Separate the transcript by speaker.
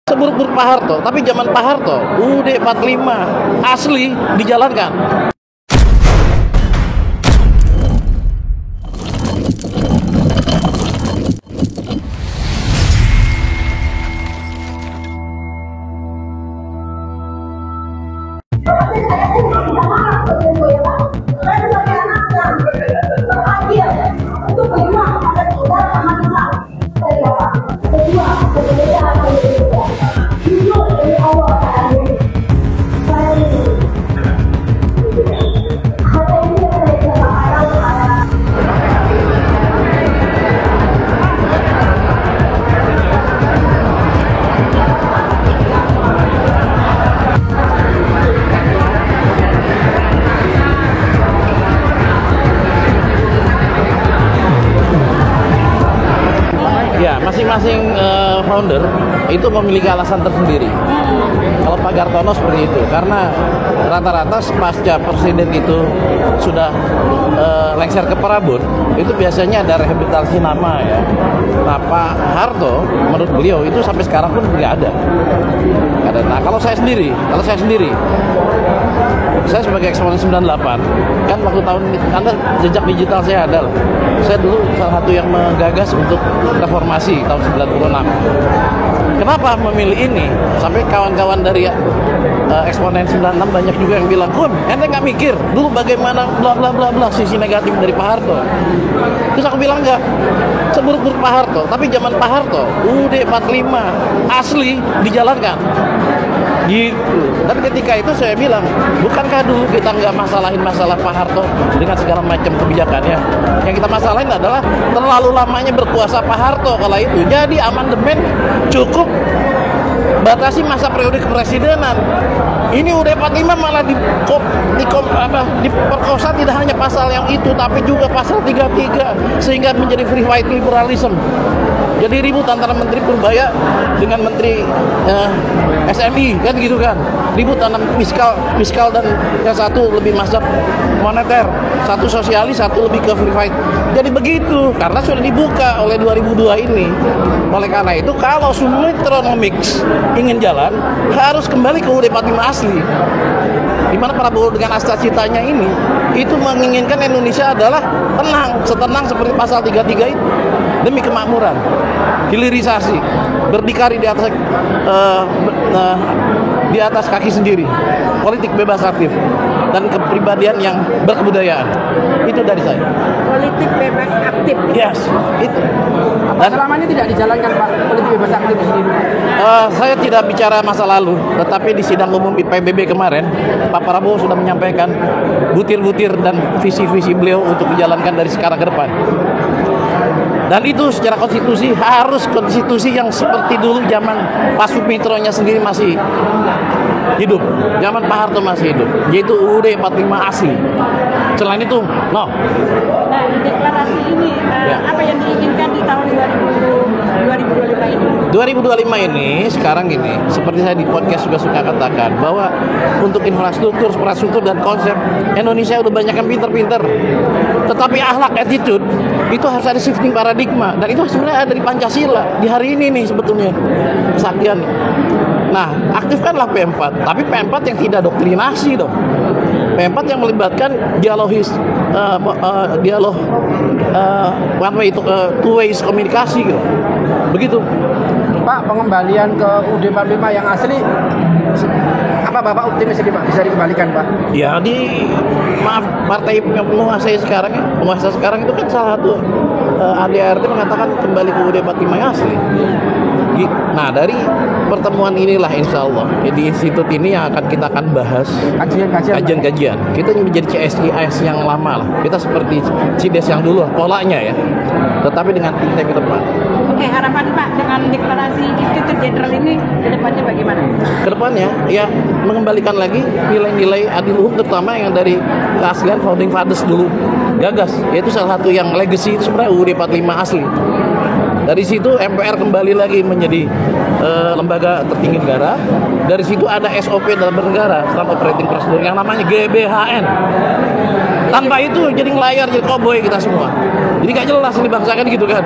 Speaker 1: Seburuk-buruk Pak Harto, tapi zaman Pak Harto, UUD 45 asli dijalankan. Ya, masing-masing founder itu memiliki alasan tersendiri. Kalau Pak Gartono seperti itu, karena rata-rata pasca presiden itu sudah lengser ke Prabun, itu biasanya ada rehabilitasi nama ya. Nah, Pak Harto, menurut beliau itu sampai sekarang pun tidak ada. Nah, kalau saya sendiri, saya sebagai eksponen 98, kan waktu tahun Anda jejak digital saya ada loh. Saya dulu salah satu yang menggagas untuk reformasi tahun 96. Kenapa memilih ini? Sampai kawan-kawan dari eksponen 96 banyak juga yang bilang, "Kun, ente nggak mikir dulu bagaimana bla bla bla bla sisi negatif dari Pak Harto." Terus aku bilang enggak. Seburuk-buruk Pak Harto, tapi zaman Pak Harto, UUD 45 asli dijalankan. Gitu. Dan ketika itu saya bilang, bukankah dulu kita nggak masalahin masalah Pak Harto dengan segala macam kebijakannya? Yang kita masalahin adalah terlalu lamanya berkuasa Pak Harto kala itu. Jadi amandemen cukup batasi masa periode kepresidenan. Ini UUD 45 malah diperkosa tidak hanya pasal yang itu, tapi juga pasal 33 sehingga menjadi free white liberalism. Jadi ribut antara Menteri Purbaya dengan Menteri SMI kan gitu kan. Ribut antara fiskal dan yang satu lebih mazhab moneter, satu sosialis, satu lebih ke free fight. Jadi begitu karena sudah dibuka oleh 2002 ini. Oleh karena itu kalau Sumitronomics ingin jalan harus kembali ke UUD 45 asli. Di mana Prabowo dengan asta-citanya ini itu menginginkan Indonesia adalah tenang, setenang seperti pasal 33 itu demi kemakmuran, hilirisasi, berdikari di atas kaki sendiri, politik bebas aktif dan kepribadian yang berkebudayaan. Itu dari saya.
Speaker 2: Politik bebas aktif.
Speaker 1: Yes, itu.
Speaker 2: Dan selama ini tidak dijalankan Pak politik bebas aktif di sini.
Speaker 1: Saya tidak bicara masa lalu, tetapi di sidang umum PBB kemarin, Pak Prabowo sudah menyampaikan butir-butir dan visi-visi beliau untuk dijalankan dari sekarang ke depan. Dan itu secara konstitusi harus konstitusi yang seperti dulu zaman Pak Sumitronya sendiri masih hidup, zaman Pak Harto masih hidup, yaitu UUD 45 asli. Selain itu, no.
Speaker 2: Nah, deklarasi ini apa yang diinginkan di tahun 2025 ini?
Speaker 1: 2025 ini sekarang gini, seperti saya di podcast juga suka katakan bahwa untuk infrastruktur dan konsep Indonesia udah banyak yang pinter-pinter. Tetapi akhlak, attitude itu harus ada shifting paradigma dan itu sebenarnya ada di Pancasila di hari ini nih sebetulnya kesaktian. Nah, aktifkanlah P4, tapi P4 yang tidak doktrinasi dong. P4 yang melibatkan dialog one way itu two ways komunikasi gitu. Begitu.
Speaker 2: Pak, pengembalian ke UUD 45 yang asli apa Bapak optimis ini Pak bisa dikembalikan Pak? Ya
Speaker 1: partai yang penguasa sekarang itu kan salah satu ADRT mengatakan kembali ke UUD 45 yang asli. Nah dari pertemuan inilah insya Allah di institut ini yang kita akan bahas kajian-kajian. Kita menjadi CSIS yang lama lah. Kita seperti CIDES yang dulu polanya ya. Tetapi dengan tingkat ke depan.
Speaker 2: Oke, harapan Pak dengan deklarasi Institut Jenderal ini ke depannya bagaimana?
Speaker 1: Ke depannya ya mengembalikan lagi nilai-nilai adiluhum terutama yang dari keaslian founding fathers dulu gagas. Yaitu salah satu yang legacy itu sebenarnya UUD 45 asli. Dari situ MPR kembali lagi menjadi lembaga tertinggi negara. Dari situ ada SOP dalam bernegara, Standard Operating Procedure yang namanya GBHN. Tanpa itu jadi ngelayar, jadi koboi kita semua. Jadi gak jelas ini bangsa kan gitu kan.